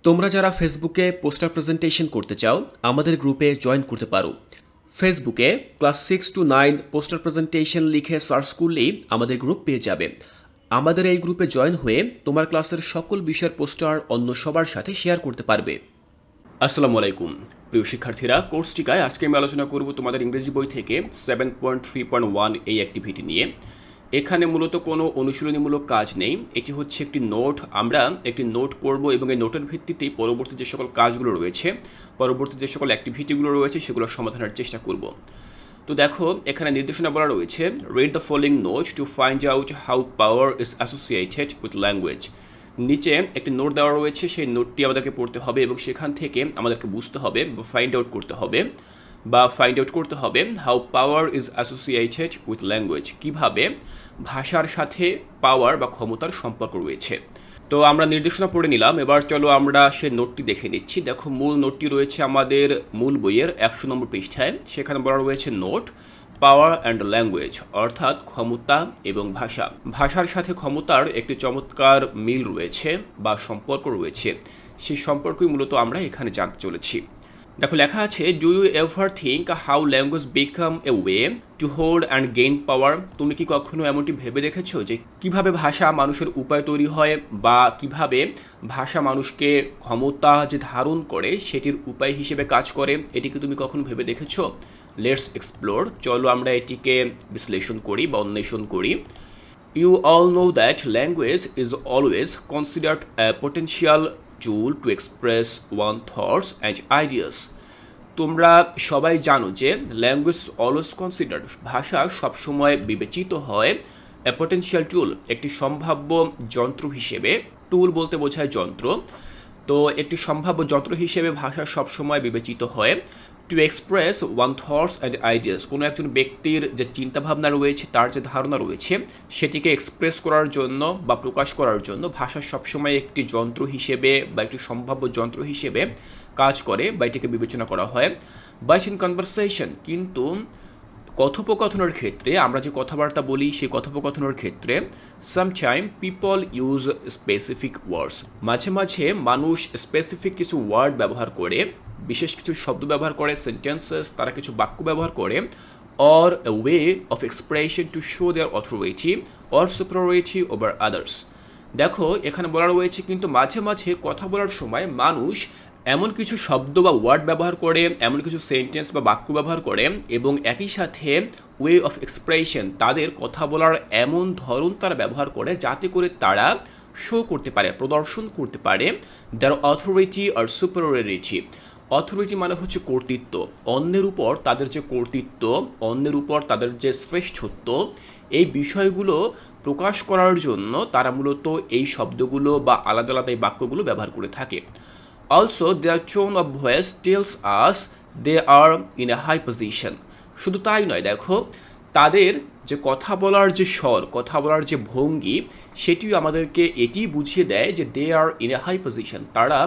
তোমরা যারা ফেসবুকে পোস্টার প্রেজেন্টেশন করতে চাও আমাদের গ্রুপে জয়েন করতে পারো। ফেসবুকে ক্লাস 6 to 9 পোস্টার প্রেজেন্টেশন লিখে সার্চ করলেই আমাদের গ্রুপ পেয়ে যাবে। আমাদের এই গ্রুপে জয়েন হয়ে তোমার ক্লাসের সকল বিষয়ের পোস্টার অন্য সবার সাথে শেয়ার করতে পারবে। আসসালামু আলাইকুম প্রিয় শিক্ষার্থীরা, কোর্স টিকায় আজকে আমি আলোচনা করব তোমাদের ইংরেজি বই থেকে 7.3.1 এই অ্যাক্টিভিটি নিয়ে। এখানে মূলত কোনো অনুশীলনীমূলক কাজ নেই, এটি হচ্ছে একটি নোট। আমরা একটি নোট পড়ব এবং এই নোটের ভিত্তিতেই পরবর্তী যে সকল কাজগুলো রয়েছে, পরবর্তী যে সকল অ্যাক্টিভিটিগুলো রয়েছে সেগুলো সমাধানের চেষ্টা করব। তো দেখো, এখানে নির্দেশনা বলা রয়েছে, read the following note to find out how power is associated with language. নিচে একটি নোট দেওয়া রয়েছে, সেই নোটটি আমাদেরকে পড়তে হবে এবং সেখান থেকে আমাদেরকে বুঝতে হবে বা ফাইন্ড আউট করতে হবে how power is associated with language, কীভাবে ভাষার সাথে পাওয়ার বা ক্ষমতার সম্পর্ক রয়েছে। তো আমরা নির্দেশনা পড়ে নিলাম, এবার চলো আমরা সেই নোটটি দেখে নিচ্ছি। দেখো, মূল নোটটি রয়েছে আমাদের মূল বইয়ের 100 নম্বর পৃষ্ঠায়। সেখানে বলা রয়েছে নোট পাওয়ার অ্যান্ড ল্যাঙ্গুয়েজ, অর্থাৎ ক্ষমতা এবং ভাষা। ভাষার সাথে ক্ষমতার একটি চমৎকার মিল রয়েছে বা সম্পর্ক রয়েছে, সেই সম্পর্কই মূলত আমরা এখানে জানতে চলেছি। দেখো, লেখা আছে, do you ever think how language become a way to hold and gain power. তুমি কি কখনো এমনটি ভেবে দেখেছো যে কিভাবে ভাষা মানুষের উপায় তৈরি হয় বা কিভাবে ভাষা মানুষকে ক্ষমতা যে ধারণ করে সেটির উপায় হিসেবে কাজ করে? এটি কি তুমি কখনো ভেবে দেখেছো? লেটস এক্সপ্লোর, চলো আমরা এটিকে বিশ্লেষণ করি বা অন্বেষণ করি। You all know that language is always considered a potential tool to express one's thoughts and ideas. তোমরা সবাই জানো যে ল্যাঙ্গুয়েজ অলওয়েজ কনসিডার্ড, ভাষা সবসময় বিবেচিত হয় এ পটেনশিয়াল টুল, একটি সম্ভাব্য যন্ত্র হিসেবে। টুল বলতে বোঝায় যন্ত্র, তো একটি সম্ভাব্য যন্ত্র হিসেবে ভাষা সবসময় বিবেচিত হয় to express one thoughts and ideas. কোনো একজন ব্যক্তির যে চিন্তাভাবনা রয়েছে, তার যে ধারণা রয়েছে, সেটিকে এক্সপ্রেস করার জন্য বা প্রকাশ করার জন্য ভাষা সবসময় একটি যন্ত্র হিসেবে বা একটি সম্ভাব্য যন্ত্র হিসেবে কাজ করে বা এটিকে বিবেচনা করা হয়। বাট ইন কনভারসেশন, কিন্তু কথোপকথনের ক্ষেত্রে, আমরা যে কথাবার্তা বলি সেই কথোপকথনের ক্ষেত্রে, সামটাইম পিপল ইউজ স্পেসিফিক ওয়ার্ডস, মাঝে মাঝে মানুষ স্পেসিফিক কিছু ওয়ার্ড ব্যবহার করে, বিশেষ কিছু শব্দ ব্যবহার করে, সেন্টেন্সেস, তারা কিছু বাক্য ব্যবহার করে, or a way of expression to show there authority or superiority over others. দেখো, এখানে বলা রয়েছে, কিন্তু মাঝে মাঝে কথা বলার সময় মানুষ এমন কিছু শব্দ বা ওয়ার্ড ব্যবহার করে, এমন কিছু সেন্টেন্স বা বাক্য ব্যবহার করে এবং একই সাথে ওয়ে অফ এক্সপ্রেশন, তাদের কথা বলার এমন ধরন তারা ব্যবহার করে যাতে করে তারা শো করতে পারে, প্রদর্শন করতে পারে দেয়ার অথরিটি আর সুপারিয়রিটি। অথরিটি মানে হচ্ছে কর্তৃত্ব, অন্যের উপর তাদের যে কর্তৃত্ব, অন্যের উপর তাদের যে শ্রেষ্ঠত্ব, এই বিষয়গুলো প্রকাশ করার জন্য তারা মূলত এই শব্দগুলো বা আলাদা আলাদা এই বাক্যগুলো ব্যবহার করে থাকে। Also, their tone of voice tells us they are in a high position. শুধু তাই নয়, দেখো, তাদের যে কথা বলার যে স্বর, কথা বলার যে ভঙ্গি, সেটিও আমাদেরকে এটি বুঝিয়ে দেয় যে দে আর ইন এ হাই পজিশন, তারা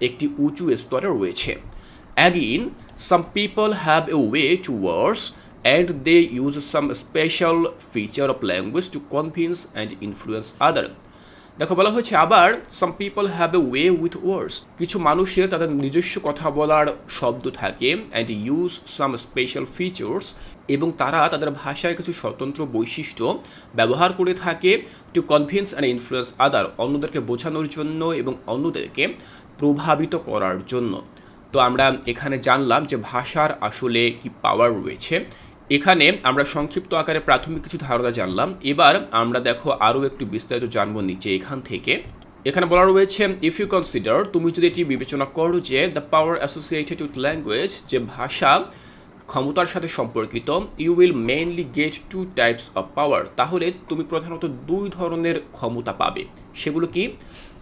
একটি উঁচু স্তরে রয়েছে। Again, some people have a way to words and they use some special feature of language to convince and influence others. দেখো, বলা হয়েছে আবার some people have a way with words, কিছু মানুষের তাদের নিজস্ব কথা বলার শব্দ থাকে, and use some special features, এবং তারা তাদের ভাষায় কিছু স্বতন্ত্র বৈশিষ্ট্য ব্যবহার করে থাকে টু কনভিন্স অ্যান্ড ইনফ্লুয়েন্স আদার, অন্যদেরকে বোঝানোর জন্য এবং অন্যদেরকে প্রভাবিত করার জন্য। তো আমরা এখানে জানলাম যে ভাষার আসলে কি পাওয়ার রয়েছে। এখানে আমরা সংক্ষিপ্ত আকারে প্রাথমিক কিছু ধারণা জানলাম, এবার আমরা দেখো আরও একটু বিস্তারিত জানবো নিচে এখান থেকে। এখানে বলা রয়েছে, ইফ ইউ কনসিডার, তুমি যদি এটি বিবেচনা করো যে the power associated with language, যে ভাষা ক্ষমতার সাথে সম্পর্কিত, you will mainly get two types of power, তাহলে তুমি প্রধানত দুই ধরনের ক্ষমতা পাবে। সেগুলো কি?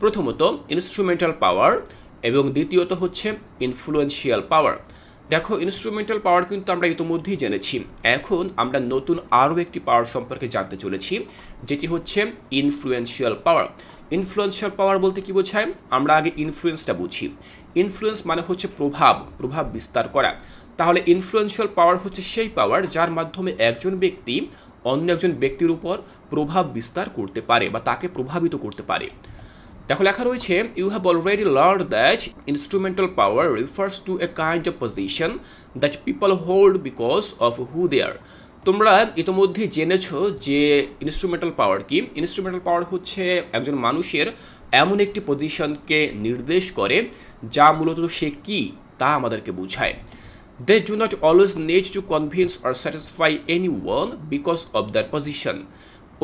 প্রথমত ইনস্ট্রুমেন্টাল পাওয়ার এবং দ্বিতীয়ত হচ্ছে ইনফ্লুয়েন্সিয়াল পাওয়ার। দেখো, ইনস্ট্রুমেন্টাল পাওয়ার কিন্তু আমরা ইতিমধ্যেই জেনেছি, এখন আমরা নতুন আরও একটি পাওয়ার সম্পর্কে জানতে চলেছি, যেটি হচ্ছে ইনফ্লুয়েন্সিয়াল পাওয়ার। ইনফ্লুয়েন্সিয়াল পাওয়ার বলতে কি বোঝায়? আমরা আগে ইনফ্লুয়েন্সটা বুঝি। ইনফ্লুয়েন্স মানে হচ্ছে প্রভাব বিস্তার করা। তাহলে ইনফ্লুয়েন্সিয়াল পাওয়ার হচ্ছে সেই পাওয়ার যার মাধ্যমে একজন ব্যক্তি অন্য একজন ব্যক্তির উপর প্রভাব বিস্তার করতে পারে বা তাকে প্রভাবিত করতে পারে। দেখো লেখা রয়েছে, you have already learn that instrumental power refers to a kind of position that people hold because of who they are. তোমরা ইতোমধ্যেই জেনেছো যে ইনস্ট্রুমেন্টাল পাওয়ার কি। ইনস্ট্রুমেন্টাল পাওয়ার হচ্ছে একজন মানুষের এমন একটি পজিশনকে নির্দেশ করে যা মূলত সে কি তা আমাদেরকে বোঝায়। They do not always need to convince or satisfy anyone because of their position.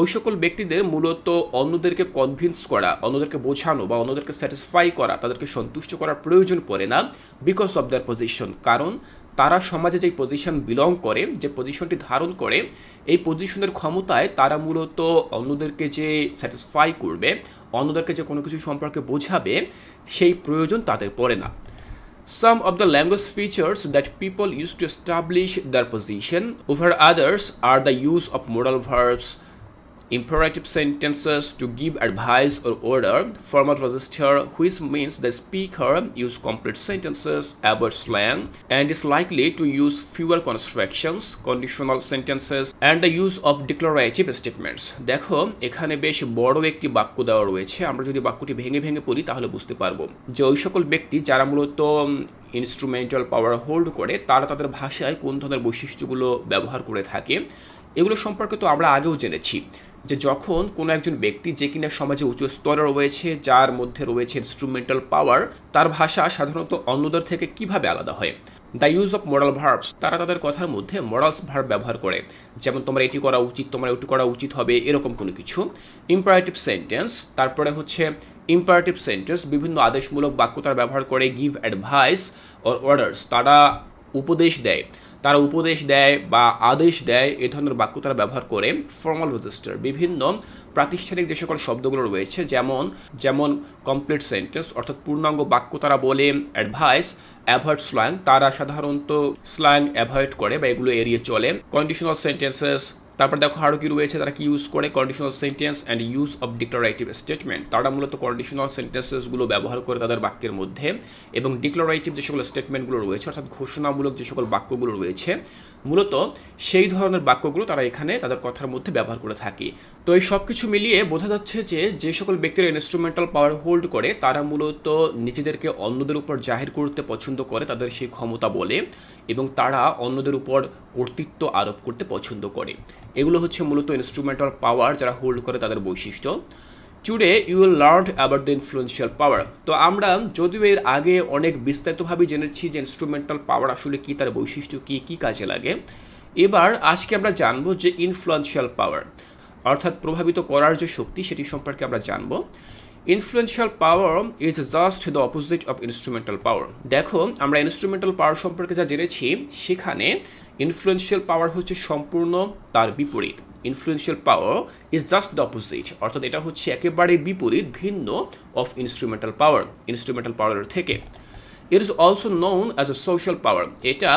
ওই সকল ব্যক্তিদের মূলত অন্যদেরকে কনভিন্স করা, অন্যদেরকে বোঝানো বা অন্যদেরকে স্যাটিসফাই করা, তাদেরকে সন্তুষ্ট করার প্রয়োজন পড়ে না বিকজ অফ দেয়ার পজিশন। কারণ তারা সমাজে যে পজিশন বিলং করে, যে পজিশনটি ধারণ করে, এই পজিশনের ক্ষমতায় তারা মূলত অন্যদেরকে যে স্যাটিসফাই করবে, অন্যদেরকে যে কোনো কিছু সম্পর্কে বোঝাবে, সেই প্রয়োজন তাদের পড়ে না। Some of the language features that people use to establish their position over others are the use of modal verbs, imperative sentences to give advice or order, formal register, which means the speaker use complete sentences, avoid slang, and is likely to use fewer constructions, conditional sentences, and the use of declarative statements. দেখো এখানে বেশ বড় একটি বাক্য দেওয়া রয়েছে। আমরা যদি বাক্যটি ভেঙে ভেঙে পড়ি তাহলে বুঝতে পারবো যে ওই সকল ব্যক্তি যারা মূলত ইনস্ট্রুমেন্টাল পাওয়ার হোল্ড করে তারা তাদের ভাষায় কোন ধরনের বৈশিষ্ট্যগুলো ব্যবহার করে থাকে। এগুলো সম্পর্কে তো আমরা আগেও জেনেছি যে যখন কোনো একজন ব্যক্তি যে কিনা সমাজে উচ্চ স্তরে রয়েছে, যার মধ্যে রয়েছে ইনস্ট্রুমেন্টাল পাওয়ার, তার ভাষা সাধারণত অন্যদের থেকে কিভাবে আলাদা হয়। The use of moral verbs, তারা তাদের কথার মধ্যে মোরালস ভার্ব ব্যবহার করে, যেমন তোমার এটি করা উচিত, তোমার ওটি করা উচিত হবে, এরকম কোনো কিছু। ইম্পারেটিভ সেন্টেন্স, তারপরে হচ্ছে ইম্পারেটিভ সেন্টেন্স, বিভিন্ন আদেশমূলক বাক্য তারা ব্যবহার করে। গিভ অ্যাডভাইস অর অর্ডার্স, তারা উপদেশ দেয় বা আদেশ দেয়, এ ধরনের বাক্য তারা ব্যবহার করে। ফর্মাল রেজিস্টার, বিভিন্ন প্রাতিষ্ঠানিক যে সকল শব্দগুলো রয়েছে, যেমন কমপ্লিট সেন্টেন্স অর্থাৎ পূর্ণাঙ্গ বাক্য তারা বলে। অ্যাডভাইস, অ্যাভয়েড স্ল্যাং, তারা সাধারণত স্ল্যাং অ্যাভয়েড করে বা এগুলো এড়িয়ে চলে। কন্ডিশনাল সেন্টেন্সেস, তারপর দেখো আরও কি রয়েছে, তারা কি ইউজ করে। Conditional sentence and use of declarative statement, তারা মূলত কন্ডিশনাল সেন্টেন্সেসগুলো ব্যবহার করে তাদের বাক্যের মধ্যে, এবং ডিক্লারেটিভ যে সকল স্টেটমেন্টগুলো রয়েছে অর্থাৎ ঘোষণামূলক যে সকল বাক্যগুলো রয়েছে, মূলত সেই ধরনের বাক্যগুলো তারা এখানে তাদের কথার মধ্যে ব্যবহার করে থাকে। তো এই সব কিছু মিলিয়ে বোঝা যাচ্ছে যে সকল ব্যক্তিরা ইনস্ট্রুমেন্টাল পাওয়ার হোল্ড করে তারা মূলত নিজেদেরকে অন্যদের উপর জাহির করতে পছন্দ করে, তাদের সেই ক্ষমতা বলে, এবং তারা অন্যদের উপর কর্তৃত্ব আরোপ করতে পছন্দ করে। এগুলো হচ্ছে মূলত ইনস্ট্রুমেন্টাল পাওয়ার যারা হোল্ড করে তাদের বৈশিষ্ট্য। Today you will learn about the influential power. তো আমরা যদিও এর আগে অনেক বিস্তারিতভাবে জেনেছি যে ইনস্ট্রুমেন্টাল পাওয়ার আসলে কী, তার বৈশিষ্ট্য কী, কী কাজে লাগে। এবার আজকে আমরা জানবো যে ইনফ্লুয়েন্সিয়াল পাওয়ার অর্থাৎ প্রভাবিত করার যে শক্তি, সেটি সম্পর্কে আমরা জানবো। Influential power is just the opposite of instrumental পাওয়ার। দেখো আমরা ইনস্ট্রুমেন্টাল পাওয়ার সম্পর্কে যা জেনেছি, সেখানে ইনফ্লুয়েন্সিয়াল পাওয়ার হচ্ছে সম্পূর্ণ তার বিপরীত। Influential power is just the opposite, অর্থাৎ এটা হচ্ছে একেবারে বিপরীত, ভিন্ন অফ ইনস্ট্রুমেন্টাল পাওয়ারের থেকে। It is also known as a social power, এটা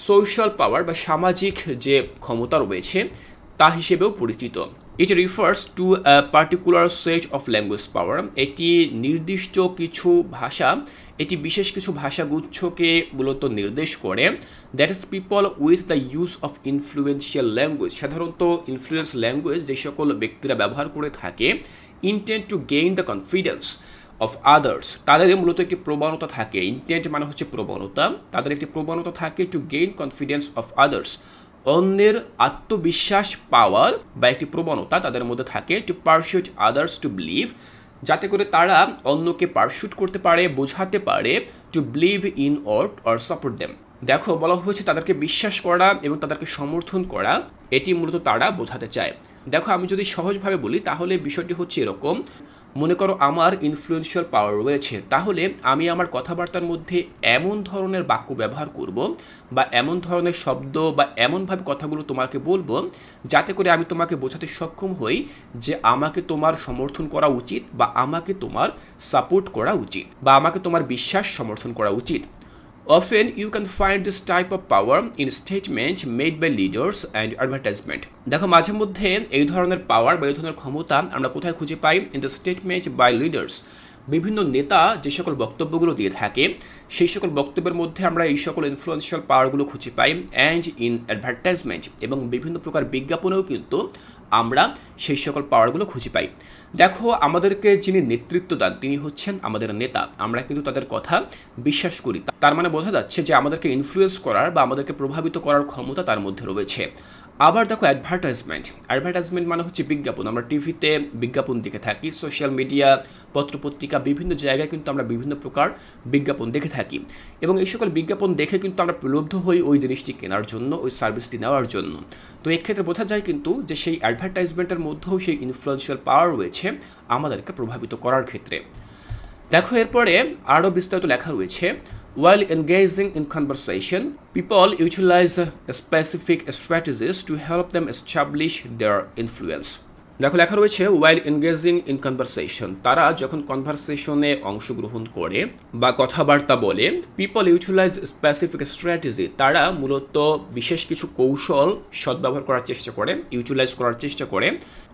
সোশ্যাল পাওয়ার বা সামাজিক যে ক্ষমতা রয়েছে তা হিসেবেও পরিচিত। It refers to a particular set of language power, এটি নির্দিষ্ট কিছু ভাষা, এটি বিশেষ কিছু ভাষাগুচ্ছকে মূলত নির্দেশ করে। That is people with the use of influential language, সাধারণত ইনফ্লুয়েন্স ল্যাঙ্গুয়েজ যে সকল ব্যক্তিরা ব্যবহার করে থাকে, intent to gain the confidence of others, তাদের মূলত একটি প্রবণতা থাকে। ইন্টেন্ট মানে হচ্ছে প্রবণতা, তাদের একটি প্রবণতা থাকে to gain confidence of others, অন্যের আত্মবিশ্বাস পাওয়ার বা একটি প্রবণতা তাদের মধ্যে থাকে। To persuade others to believe, যাতে করে তারা অন্যকে পারসুট করতে পারে, বোঝাতে পারে। To believe in or support them, দেখো বলা হয়েছে তাদেরকে বিশ্বাস করা এবং তাদেরকে সমর্থন করা, এটি মূলত তারা বোঝাতে চায়। দেখো আমি যদি সহজভাবে বলি তাহলে বিষয়টি হচ্ছে এরকম, মনে করো আমার ইনফ্লুয়েন্সিয়াল পাওয়ার রয়েছে, তাহলে আমি আমার কথাবার্তার মধ্যে এমন ধরনের বাক্য ব্যবহার করব বা এমন ধরনের শব্দ বা এমনভাবে কথাগুলো তোমাকে বলবো যাতে করে আমি তোমাকে বোঝাতে সক্ষম হই যে আমাকে তোমার সমর্থন করা উচিত বা আমাকে তোমার সাপোর্ট করা উচিত বা আমাকে তোমার বিশ্বাস সমর্থন করা উচিত। Often you can find this type of power in statements made by leaders and advertisement. দেখো মাঝে মধ্যে এই ধরনের পাওয়ার বা এই ধরনের ক্ষমতা আমরা কোথায় খুঁজে পাই? In the statement by leaders, বিভিন্ন নেতা যে সকল বক্তব্যগুলো দিয়ে থাকে সেই সকল বক্তব্যের মধ্যে আমরা এই সকল ইনফ্লুয়েন্সিয়াল পাওয়ারগুলো খুঁজে পাই। অ্যান্ড ইন অ্যাডভার্টাইজমেন্ট এবং বিভিন্ন প্রকার বিজ্ঞাপনেও কিন্তু আমরা সেই সকল পাওয়ারগুলো খুঁজে পাই। দেখো, আমাদেরকে যিনি নেতৃত্ব দেন তিনি হচ্ছেন আমাদের নেতা। আমরা কিন্তু তাদের কথা বিশ্বাস করি। তার মানে বোঝা যাচ্ছে যে আমাদেরকে ইনফ্লুয়েন্স করার বা আমাদেরকে প্রভাবিত করার ক্ষমতা তার মধ্যে রয়েছে। আবার দেখো, অ্যাডভার্টাইজমেন্ট মানে হচ্ছে বিজ্ঞাপন। আমরা টিভিতে বিজ্ঞাপন দেখে থাকি, সোশ্যাল মিডিয়া, পত্রপত্রিকা, বিভিন্ন জায়গায় কিন্তু আমরা বিভিন্ন প্রকার বিজ্ঞাপন দেখে থাকি এবং এই সকল বিজ্ঞাপন দেখে কিন্তু আমরা প্রলুব্ধ হই ওই জিনিসটি কেনার জন্য, ওই সার্ভিসটি নেওয়ার জন্য। তো এক্ষেত্রে বোঝা যায় কিন্তু যে সেই অ্যাডভার্টাইজমেন্টের মধ্যেও সেই ইনফ্লুয়েন্সিয়াল পাওয়ার রয়েছে আমাদেরকে প্রভাবিত করার ক্ষেত্রে। দেখো, এরপরে আরও বিস্তারিত লেখা রয়েছে, while engaging in conversation, people utilize specific strategies to help them establish their influence. দেখো, লেখা রয়েছে while engaging in conversation, তারা যখন কনভারসেশনে অংশগ্রহণ করে বা কথাবার্তা বলে, people utilize specific strategy, তারা মূলত বিশেষ কিছু কৌশল সদ্ব্যবহার করার চেষ্টা করে, ইউটিলাইজ করার চেষ্টা করে,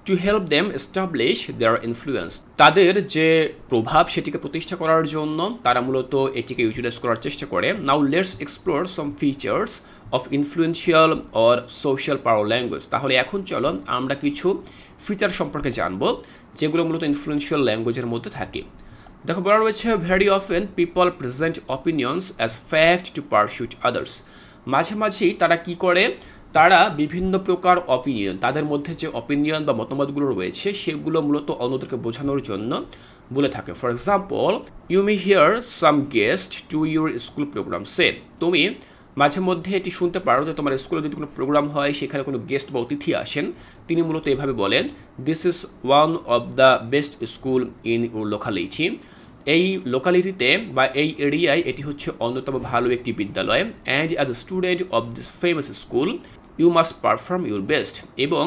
to help them establish their influence, তাদের যে প্রভাব সেটিকে প্রতিষ্ঠা করার জন্য তারা মূলত এটিকে ইউটিলাইজ করার চেষ্টা করে। Now let's explore some features of influential or social power language. তাহলে এখন চলো আমরা কিছু ফিচার সম্পর্কে জানবো যেগুলো মূলত ইনফ্লুয়েন্সিয়াল ল্যাঙ্গুয়েজের মধ্যে থাকে। দেখো, বলা রয়েছে very often people present opinions as fact to persuade others. মাঝে মাঝেই তারা কি করে, তারা বিভিন্ন প্রকার অপিনিয়ন, তাদের মধ্যে যে অপিনিয়ন বা মতামতগুলো রয়েছে সেগুলো মূলত অন্যদেরকে বোঝানোর জন্য বলে থাকে। For example, you may hear some guest to your school program say, তুমি মাঝে মধ্যে এটি শুনতে পারো যে তোমার স্কুলে যদি কোনো প্রোগ্রাম হয় সেখানে কোনো গেস্ট বা অতিথি আসেন, তিনি মূলত এভাবে বলেন, this is one of the best school in your locality. এই লোকালিটিতে বা এই এরিয়ায় এটি হচ্ছে অন্যতম ভালো একটি বিদ্যালয়। And as a student of this famous school you must perform your best, এবং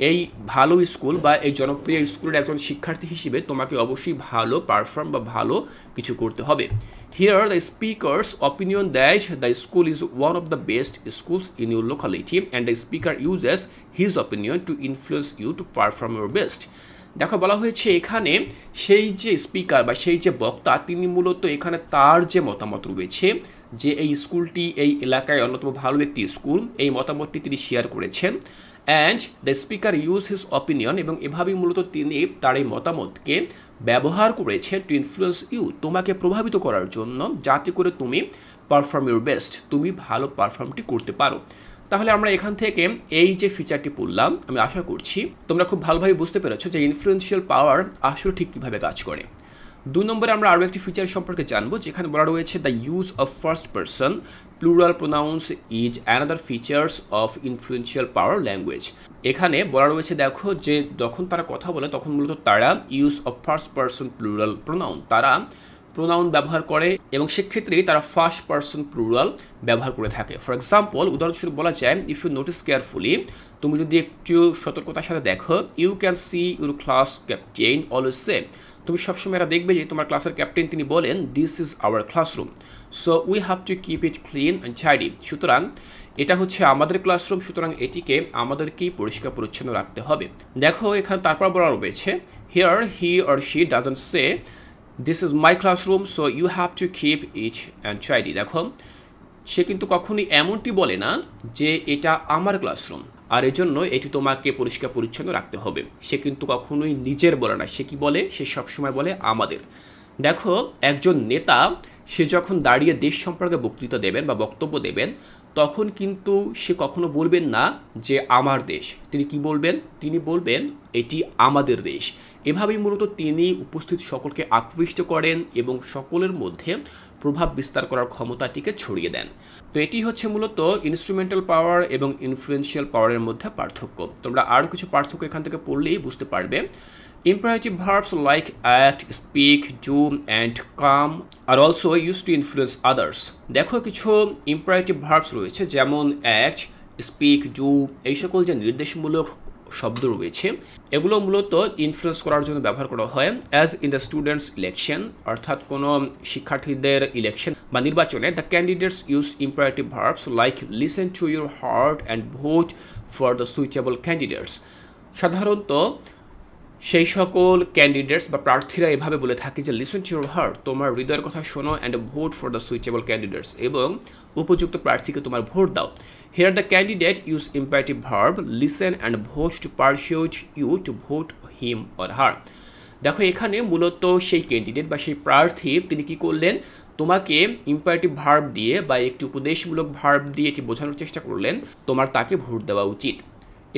এই ভালো স্কুল বা এই জনপ্রিয় স্কুলের একজন শিক্ষার্থী হিসেবে তোমাকে অবশ্যই ভালো পারফর্ম বা ভালো কিছু করতে হবে। Here the speaker's opinion that the school is one of the best schools in your locality and the speaker uses his opinion to influence you to perform your best. দেখো, বলা হয়েছে এখানে সেই যে স্পিকার বা সেই যে বক্তা তিনি মূলত এখানে তার যে মতামত রয়েছে যে এই স্কুলটি এই এলাকায় অন্যতম ভালো একটি স্কুল, এই মতামতটি তিনি শেয়ার করেছেন। And the speaker use his opinion, এবং এভাবেই মূলত তিনি তার এই মতামতকে ব্যবহার করেছেন টু ইনফ্লুয়েন্স ইউ, তোমাকে প্রভাবিত করার জন্য, যাতে করে তুমি পারফর্ম ইউর বেস্ট, তুমি ভালো পারফর্মটি করতে পারো। তাহলে আমরা এখান থেকে এই যে ফিচারটি পড়লাম, আমি আশা করছি তোমরা খুব ভালোভাবে বুঝতে পেরেছো যে ইনফ্লুয়েন্সিয়াল পাওয়ার আসলে ঠিক কীভাবে কাজ করে। 2 নম্বরে আমরা আরও একটি ফিচার সম্পর্কে জানবো যেখানে বলা রয়েছে the use of first person plural pronounce is another features of influential power language. এখানে বলা রয়েছে দেখো যে যখন তারা কথা বলে তখন মূলত তারা use of first person plural pronoun, তারা প্রোনাউন ব্যবহার করে এবং সেক্ষেত্রেই তারা ফার্স্ট পারসন প্লুরাল ব্যবহার করে থাকে। ফর এক্সাম্পল, উদাহরণস্বরূপ বলা যায়, ইফ ইউ নোটিস কেয়ারফুলি, তুমি যদি একটু সতর্কতার সাথে দেখো, you can see your class captain always say, তুমি সবসময় এটা দেখবে যে তোমার ক্লাসের ক্যাপ্টেন তিনি বলেন this is our classroom, so we have to keep it clean and tidy. সুতরাং এটা হচ্ছে আমাদের ক্লাসরুম, সুতরাং এটিকে আমাদেরকেই পরিষ্কার পরিচ্ছন্ন রাখতে হবে। দেখো, এখানে তারপর বলা রয়েছে here he or she doesn't say this is my classroom, so you have to keep it and tidy. দেখো, সে কিন্তু কখনোই এমনটি বলে না যে এটা আমার ক্লাসরুম আর এজন্য এটি তোমাকে পরিষ্কার পরিচ্ছন্ন রাখতে হবে। সে কিন্তু কখনোই নিজের বলে না, সে কি বলে, সে সবসময় বলে আমাদের। দেখো, একজন নেতা সে যখন দাঁড়িয়ে দেশ সম্পর্কে বক্তৃতা দেবেন বা বক্তব্য দেবেন তখন কিন্তু সে কখনো বলবেন না যে আমার দেশ, তিনি কি বলবেন, তিনি বলবেন এটি আমাদের দেশ। এভাবেই মূলত তিনি উপস্থিত সকলকে আকৃষ্ট করেন এবং সকলের মধ্যে প্রভাব বিস্তার করার ক্ষমতাটিকে ছড়িয়ে দেন। তো এটি হচ্ছে মূলত ইনস্ট্রুমেন্টাল পাওয়ার এবং ইনফ্লুয়েন্সিয়াল পাওয়ারের মধ্যে পার্থক্য। তোমরা আরও কিছু পার্থক্য এখান থেকে পড়লেই বুঝতে পারবে। Imperative verbs like act, speak, do and come are also used to influence others. দেখো, কিছু imperative verbs রয়েছে যেমন act, speak, do, এই সকল যে নির্দেশমূলক শব্দ রয়েছে এগুলো মূলত ইনফ্লুয়েন্স করার জন্য ব্যবহার করা হয়। As in the students election, অর্থাৎ কোনো শিক্ষার্থীদের ইলেকশন বা নির্বাচনে the candidates use imperative verbs like listen to your heart and vote for the switchable candidates. সাধারণত সেই সকল ক্যান্ডিডেটস বা প্রার্থীরা এভাবে বলে থাকে যে লিসেন টু ইউর হার্ট, তোমার হৃদয়ের কথা শোনো, and vote for the suitable candidates, এবং উপযুক্ত প্রার্থীকে তোমার ভোট দাও। Here the candidate use imperative verb listen and vote to persuade you to vote him or her. দেখো এখানে মূলত সেই ক্যান্ডিডেট বা সেই প্রার্থী তিনি কি করলেন, তোমাকে ইম্পারেটিভ ভার্ব দিয়ে বা একটি উপদেশমূলক ভার্ব দিয়ে এটি বোঝানোর চেষ্টা করলেন তোমার তাকে ভোট দেওয়া উচিত।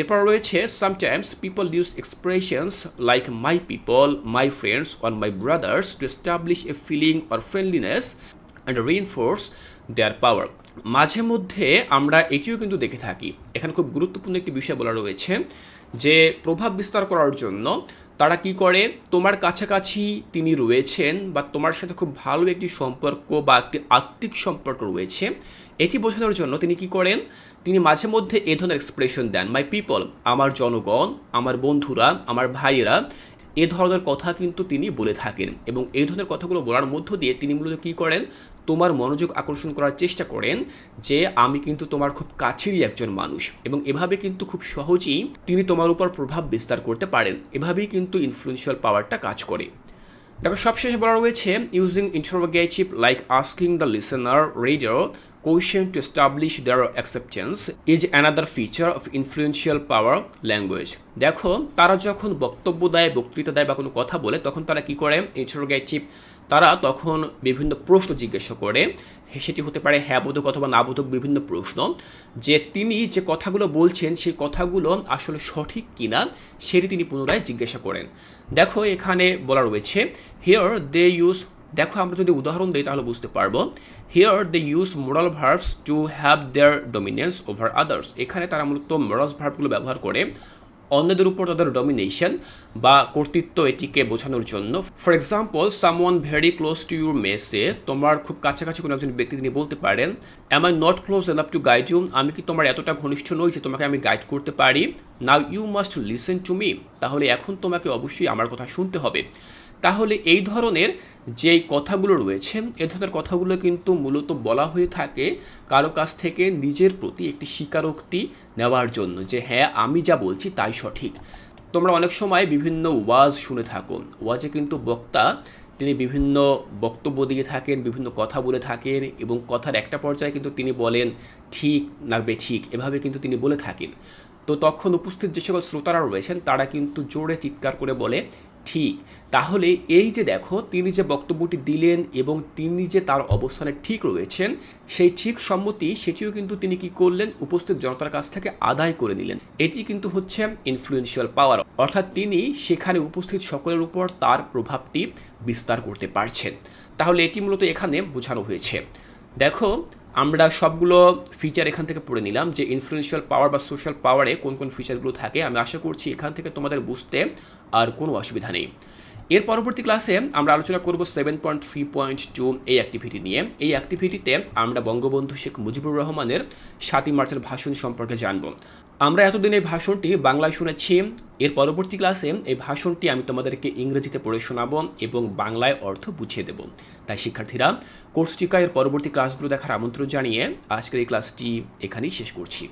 এরপর রয়েছে sometimes people use expressions like my people, my friends or my brothers to establish a feeling or friendliness and reinforce their power. মাঝে মধ্যে আমরা এটিও কিন্তু দেখে থাকি, এখানে খুব গুরুত্বপূর্ণ একটি বিষয় বলা রয়েছে যে প্রভাব বিস্তার করার জন্য তারা কি করে, তোমার কাছাকাছি তিনি রয়েছেন বা তোমার সাথে খুব ভালো একটি সম্পর্ক বা একটি আত্মিক সম্পর্ক রয়েছে, এটি বোঝানোর জন্য তিনি কি করেন, তিনি মাঝে মধ্যে এ ধরনের এক্সপ্রেশন দেন, মাই পিপল, আমার জনগণ, আমার বন্ধুরা, আমার ভাইয়েরা, এ ধরনের কথা কিন্তু তিনি বলে থাকেন। এবং এই ধরনের কথাগুলো বলার মধ্য দিয়ে তিনি মূলত কী করেন, তোমার মনোযোগ আকর্ষণ করার চেষ্টা করেন যে আমি কিন্তু তোমার খুব কাছেরই একজন মানুষ, এবং এভাবে কিন্তু খুব সহজেই তিনি তোমার উপর প্রভাব বিস্তার করতে পারেন। এভাবেই কিন্তু ইনফ্লুয়েন্সিয়াল পাওয়ারটা কাজ করে। দেখো সবশেষে বলা রয়েছে using interrogative like asking the listener reader question to establish their acceptance is another feature of influential power language. দেখো তারা যখন বক্তব্য দেয়, বক্তৃতা দেয় বা কোনো কথা বলে, তখন তারা কি করে, ইন্টারোগেটিভ, তারা তখন বিভিন্ন প্রশ্ন জিজ্ঞাসা করে, সেটি হতে পারে হ্যাঁ বোধক অথবা না বোধক বিভিন্ন প্রশ্ন, যে তিনি যে কথাগুলো বলছেন সেই কথাগুলো আসলে সঠিক কিনা সেটি তিনি পুনরায় জিজ্ঞাসা করেন। দেখো এখানে বলা রয়েছে হিয়ার দে ইউজ, দেখো আমরা যদি উদাহরণ দিই তাহলে বুঝতে পারবো, here they use moral verbs to have their dominance over others. এখানে তারা মূলত মোরালস ভার্বগুলো ব্যবহার করে অন্যদের উপর তাদের ডমিনেশন বা কর্তৃত্ব এটিকে বোঝানোর জন্য। For example, someone very close to your মেসে, তোমার খুব কাছাকাছি কোনো একজন ব্যক্তি তিনি বলতে পারেন, am I not close enough to guide you, আমি কি তোমার এতটা ঘনিষ্ঠ নই যে তোমাকে আমি গাইড করতে পারি। Now you must listen to me, তাহলে এখন তোমাকে অবশ্যই আমার কথা শুনতে হবে। তাহলে এই ধরনের যেই কথাগুলো রয়েছে, এ ধরনের কথাগুলো কিন্তু মূলত বলা হয়ে থাকে কারো কাছ থেকে নিজের প্রতি একটি স্বীকারোক্তি নেওয়ার জন্য, যে হ্যাঁ আমি যা বলছি তাই সঠিক। তোমরা অনেক সময় বিভিন্ন ওয়াজ শুনে থাকো, ওয়াজে কিন্তু বক্তা তিনি বিভিন্ন বক্তব্য দিয়ে থাকেন, বিভিন্ন কথা বলে থাকেন, এবং কথার একটা পর্যায়ে কিন্তু তিনি বলেন ঠিক না বেঠিক, এভাবে কিন্তু তিনি বলে থাকেন। তো তখন উপস্থিত যে সকল শ্রোতারা রয়েছেন তারা কিন্তু জোরে চিৎকার করে বলে ঠিক। তাহলে এই যে দেখো তিনি যে বক্তব্যটি দিলেন এবং তিনি যে তার অবস্থানে ঠিক রয়েছেন, সেই ঠিক সম্মতি সেটিও কিন্তু তিনি কি করলেন, উপস্থিত জনতার কাছ থেকে আদায় করে নিলেন। এটি কিন্তু হচ্ছে ইনফ্লুয়েন্সিয়াল পাওয়ার, অর্থাৎ তিনি সেখানে উপস্থিত সকলের উপর তার প্রভাবটি বিস্তার করতে পারছেন। তাহলে এটি মূলত এখানে বোঝানো হয়েছে। দেখো আমরা সবগুলো ফিচার এখান থেকে পড়ে নিলাম যে ইনফ্লুয়েন্সিয়াল পাওয়ার বা সোশ্যাল পাওয়ারে কোন কোন ফিচারগুলো থাকে। আমি আশা করছি এখান থেকে তোমাদের বুঝতে আর কোনো অসুবিধা নেই। এর পরবর্তী ক্লাসে আমরা আলোচনা করব 7.3.2 এই অ্যাক্টিভিটি নিয়ে। এই অ্যাক্টিভিটিতে আমরা বঙ্গবন্ধু শেখ মুজিবুর রহমানের 7ই মার্চের ভাষণ সম্পর্কে জানব। আমরা এতদিন এই ভাষণটি বাংলায় শুনেছি, এর পরবর্তী ক্লাসে এই ভাষণটি আমি তোমাদেরকে ইংরেজিতে পড়ে শোনাবো এবং বাংলায় অর্থ বুঝিয়ে দেব। তাই শিক্ষার্থীরা কোর্সটিকা এর পরবর্তী ক্লাসগুলো দেখার আমন্ত্রণ জানিয়ে আজকের এই ক্লাসটি এখানেই শেষ করছি।